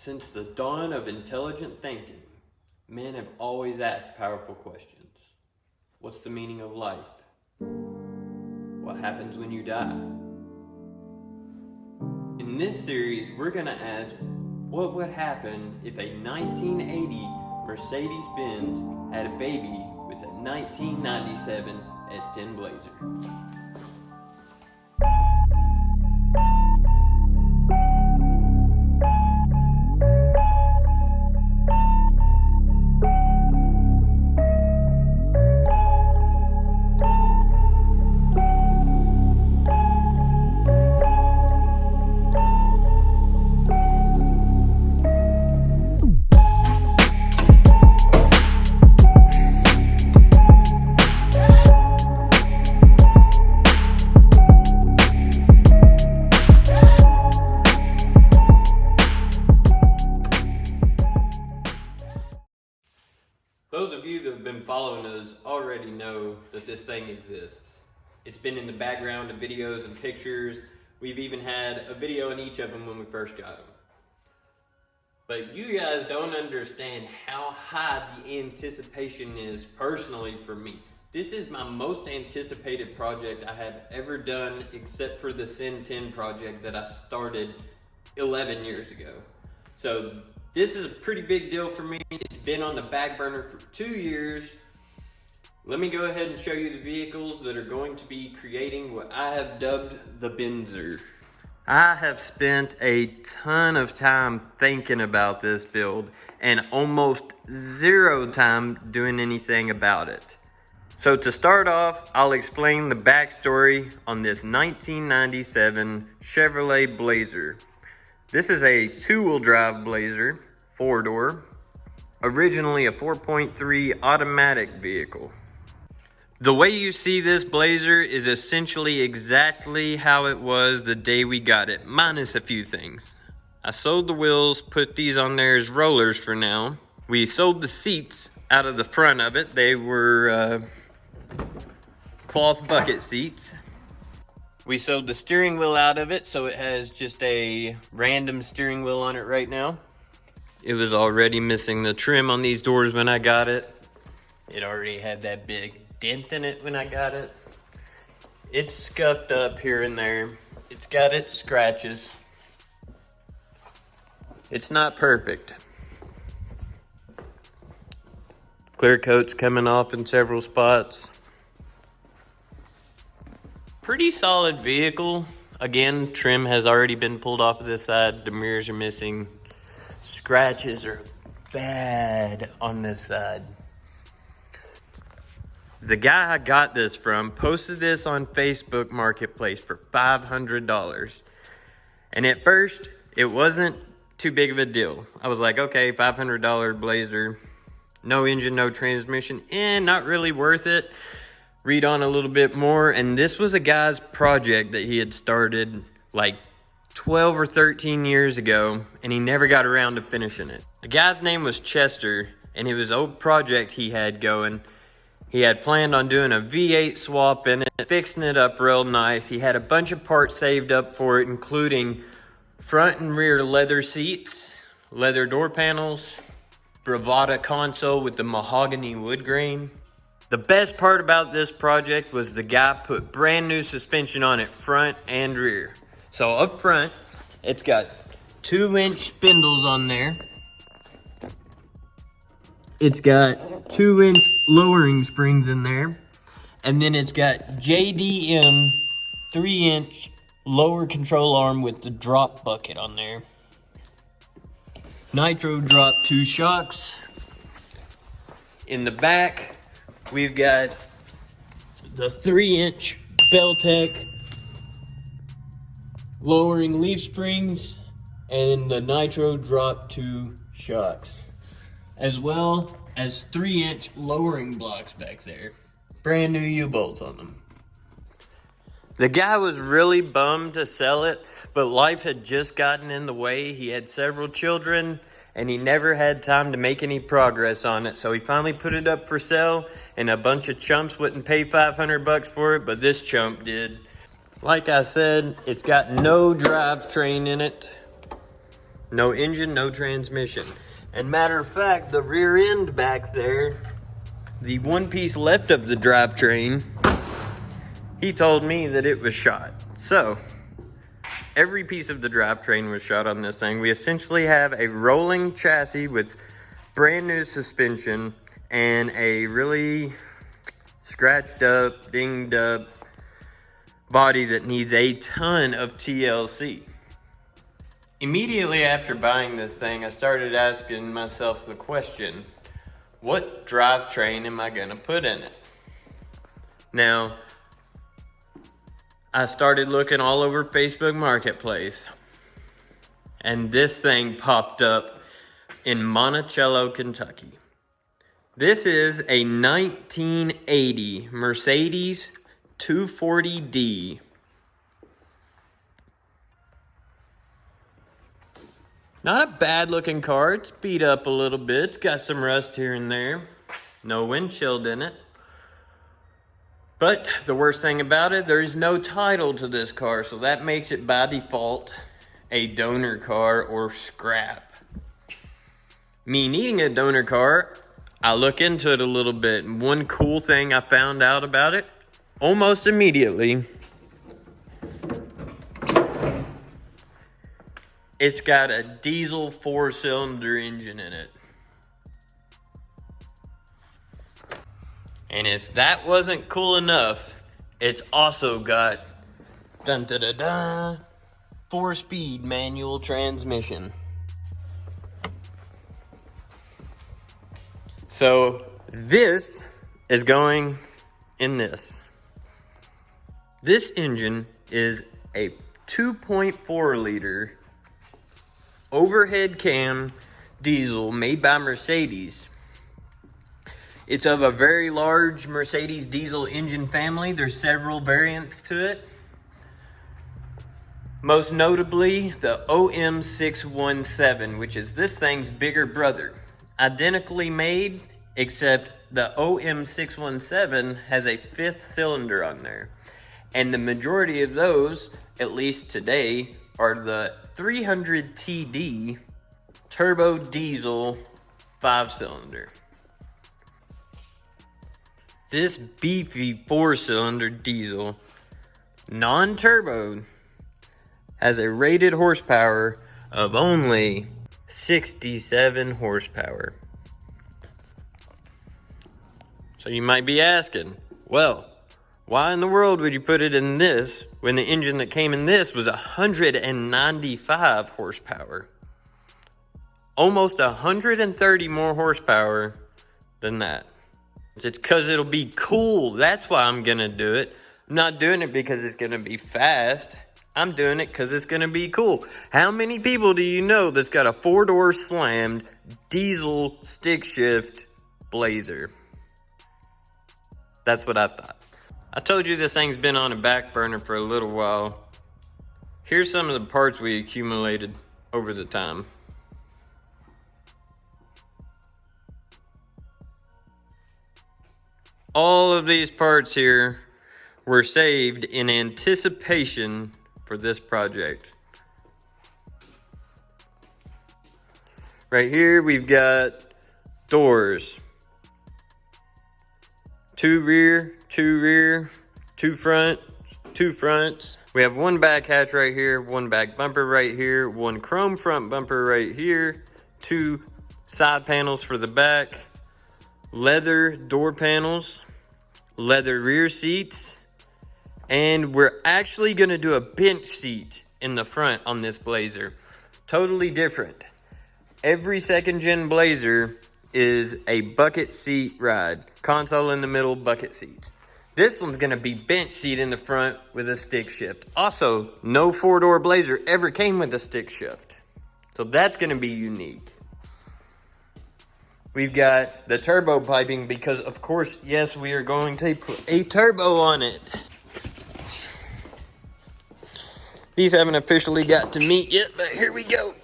Since the dawn of intelligent thinking, men have always asked powerful questions. What's the meaning of life? What happens when you die? In this series, we're going to ask what would happen if a 1980 Mercedes Benz had a baby with a 1997 S10 Blazer. Those of you that have been following us already know that this thing exists. It's been in the background of videos and pictures. We've even had a video in each of them when we first got them. But you guys don't understand how high the anticipation is personally for me. This is my most anticipated project I have ever done, except for the S10 project that I started 11 years ago. So this is a pretty big deal for me. It's been on the back burner for 2 years. Let me go ahead and show you the vehicles that are going to be creating what I have dubbed the Benzer. I have spent a ton of time thinking about this build and almost zero time doing anything about it. So to start off, I'll explain the backstory on this 1997 Chevrolet Blazer. This is a two-wheel drive Blazer, 4-door, originally a 4.3 automatic vehicle. The way you see this Blazer is essentially exactly how it was the day we got it, minus a few things. I sold the wheels, put these on there as rollers for now. We sold the seats out of the front of it. They were cloth bucket seats. We sold the steering wheel out of it, so it has just a random steering wheel on it right now. It was already missing the trim on these doors when I got it. It already had that big dent in it when I got it. It's scuffed up here and there. It's got its scratches. It's not perfect. Clear coat's coming off in several spots. Pretty solid vehicle. Again, trim has already been pulled off of this side. The mirrors are missing. Scratches are bad on this side. The guy I got this from posted this on Facebook Marketplace for $500. And at first, it wasn't too big of a deal. I was like, okay, $500 Blazer, no engine, no transmission, not really worth it. Read on a little bit more, and this was a guy's project that he had started like 12 or 13 years ago, and he never got around to finishing it. The guy's name was Chester, and it was an old project he had going. He had planned on doing a V8 swap in it, fixing it up real nice. He had a bunch of parts saved up for it, including front and rear leather seats, leather door panels, Bravada console with the mahogany wood grain. The best part about this project was the guy put brand new suspension on it, front and rear. So up front, it's got 2-inch spindles on there. It's got 2-inch lowering springs in there. And then it's got JDM 3-inch lower control arm with the drop bucket on there. Nitro drop 2 shocks. In the back, we've got the 3-inch Beltec lowering leaf springs and the Nitro drop 2 shocks, as well as 3-inch lowering blocks back there. Brand new U-bolts on them. The guy was really bummed to sell it, but life had just gotten in the way. He had several children, and he never had time to make any progress on it. So he finally put it up for sale, and a bunch of chumps wouldn't pay $500 for it, but this chump did. Like I said, it's got no drivetrain in it. No engine, no transmission. And matter of fact, the rear end back there, the one piece left of the drivetrain, he told me that it was shot. So, every piece of the drivetrain was shot on this thing. We essentially have a rolling chassis with brand new suspension and a really scratched up, dinged up body that needs a ton of TLC. Immediately after buying this thing, I started asking myself the question, what drivetrain am I gonna put in it? Now, I started looking all over Facebook Marketplace, and this thing popped up in Monticello, Kentucky. This is a 1980 Mercedes 240D. Not a bad looking car. It's beat up a little bit. It's got some rust here and there. No windshield in it. But the worst thing about it, there is no title to this car, so that makes it by default a donor car or scrap. Me needing a donor car, I look into it a little bit. And one cool thing I found out about it almost immediately, it's got a diesel 4-cylinder engine in it. And if that wasn't cool enough, it's also got 4-speed manual transmission. So this is going in this. This engine is a 2.4 liter overhead cam diesel made by Mercedes. It's of a very large Mercedes diesel engine family. There's several variants to it. Most notably, the OM617, which is this thing's bigger brother. Identically made, except the OM617 has a 5th cylinder on there. And the majority of those, at least today, are the 300 TD turbo diesel 5-cylinder. This beefy 4-cylinder diesel, non-turbo, has a rated horsepower of only 67 horsepower. So you might be asking, well, why in the world would you put it in this when the engine that came in this was 195 horsepower? Almost 130 more horsepower than that. It's because it'll be cool. That's why I'm gonna do it. I'm not doing it because it's gonna be fast. I'm doing it because it's gonna be cool. How many people do you know that's got a 4-door slammed diesel stick shift Blazer? That's what I thought. I told you this thing's been on a back burner for a little while. Here's some of the parts we accumulated over the time. All of these parts here were saved in anticipation for this project. Right here we've got doors. 2 rear, 2 front, 2 fronts. We have 1 back hatch right here, 1 back bumper right here, 1 chrome front bumper right here, 2 side panels for the back, leather door panels, leather rear seats, and we're actually gonna do a bench seat in the front on this Blazer. Totally different. Every 2nd gen Blazer is a bucket seat ride. Console in the middle, bucket seats. This one's gonna be bench seat in the front with a stick shift. Also, no 4-door Blazer ever came with a stick shift. So that's gonna be unique. We've got the turbo piping because, of course, yes, we are going to put a turbo on it. These haven't officially got to meet yet, but here we go.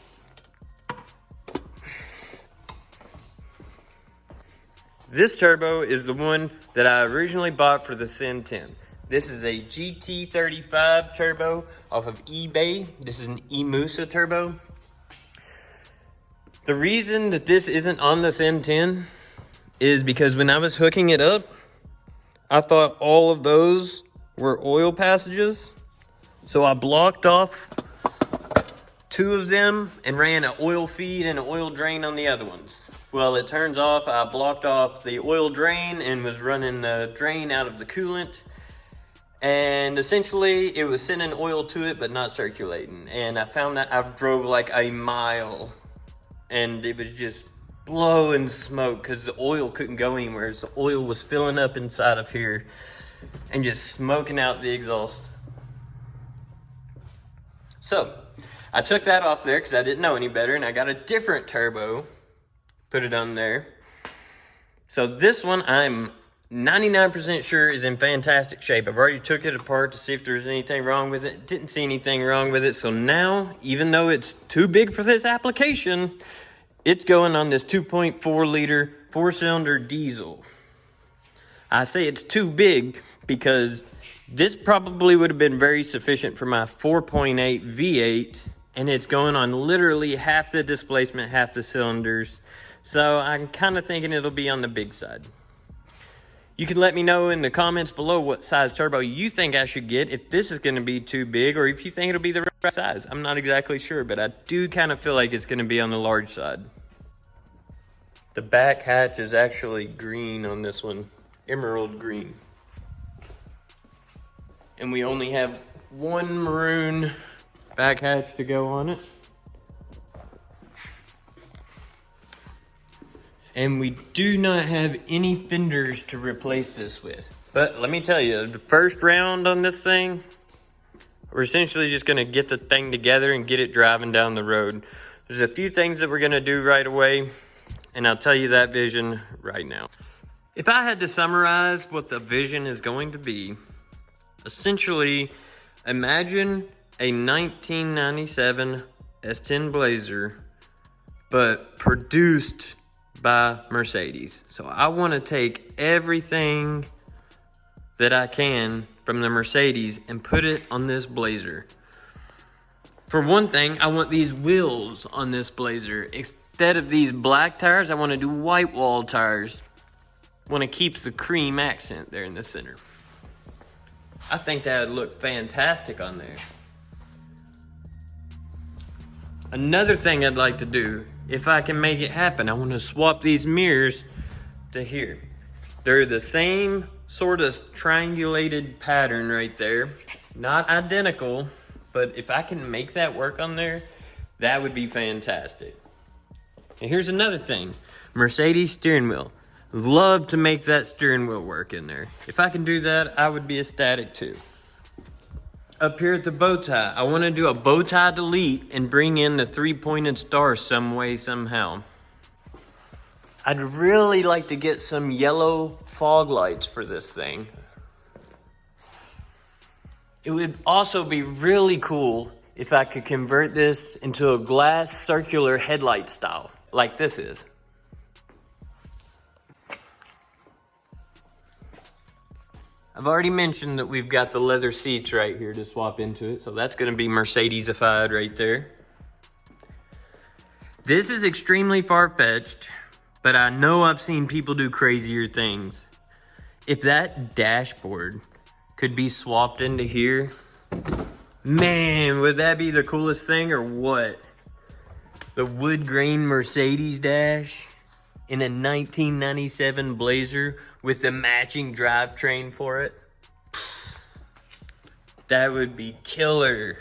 This turbo is the one that I originally bought for the S10. This is a GT35 turbo off of eBay. This is an eMusa turbo. The reason that this isn't on this S10 is because when I was hooking it up, I thought all of those were oil passages. So I blocked off 2 of them and ran an oil feed and an oil drain on the other ones. Well, it turns off, I blocked off the oil drain and was running the drain out of the coolant. And essentially it was sending oil to it, but not circulating. And I found that I drove like a mile and it was just blowing smoke because the oil couldn't go anywhere. So the oil was filling up inside of here and just smoking out the exhaust. So I took that off there because I didn't know any better, and I got a different turbo, put it on there. So this one I'm 99% sure is in fantastic shape. I've already took it apart to see if there's anything wrong with it. Didn't see anything wrong with it. So now, even though it's too big for this application, it's going on this 2.4 liter 4-cylinder diesel. I say it's too big because this probably would have been very sufficient for my 4.8 V8, and it's going on literally half the displacement, half the cylinders. So I'm kind of thinking it'll be on the big side. You can let me know in the comments below what size turbo you think I should get, if this is going to be too big or if you think it'll be the right size. I'm not exactly sure, but I do kind of feel like it's going to be on the large side. The back hatch is actually green on this one, emerald green. And we only have one maroon back hatch to go on it. And we do not have any fenders to replace this with. But let me tell you, the first round on this thing, we're essentially just gonna get the thing together and get it driving down the road. There's a few things that we're gonna do right away, and I'll tell you that vision right now. If I had to summarize what the vision is going to be, essentially, imagine a 1997 S10 Blazer, but produced by Mercedes. So I want to take everything that I can from the Mercedes and put it on this Blazer. For one thing, I want these wheels on this Blazer. Instead of these black tires, I want to do white wall tires. I want to keep the cream accent there in the center. I think that would look fantastic on there. Another thing I'd like to do, if I can make it happen, I want to swap these mirrors to here. They're the same sort of triangulated pattern right there. Not identical, but if I can make that work on there, that would be fantastic. And here's another thing, Mercedes steering wheel. Love to make that steering wheel work in there. If I can do that, I would be ecstatic too. Up here at the bow tie, I want to do a bow tie delete and bring in the 3-pointed star some way, somehow. I'd really like to get some yellow fog lights for this thing. It would also be really cool if I could convert this into a glass circular headlight style, like this is. I've already mentioned that we've got the leather seats right here to swap into it, so that's going to be Mercedes-ified right there. This is extremely far-fetched, but I know I've seen people do crazier things. If that dashboard could be swapped into here, man, would that be the coolest thing or what? The wood grain Mercedes dash in a 1997 Blazer with the matching drivetrain for it. That would be killer.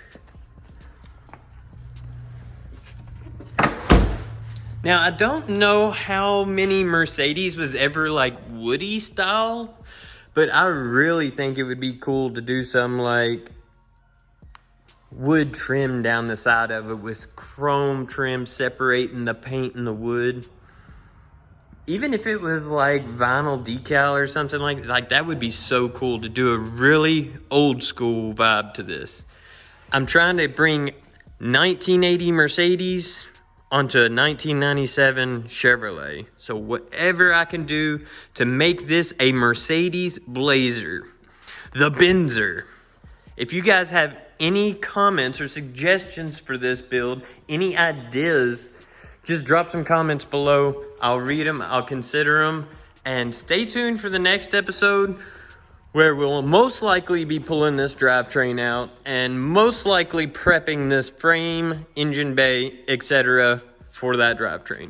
Now, I don't know how many Mercedes was ever like woody style, but I really think it would be cool to do some like wood trim down the side of it with chrome trim separating the paint and the wood. Even if it was like vinyl decal or something like that would be so cool to do a really old school vibe to this. I'm trying to bring 1980 Mercedes onto a 1997 Chevrolet. So whatever I can do to make this a Mercedes Blazer, the Benzer. If you guys have any comments or suggestions for this build, any ideas, just drop some comments below. I'll read them, I'll consider them, and stay tuned for the next episode where we'll most likely be pulling this drivetrain out and most likely prepping this frame, engine bay, etc. for that drivetrain.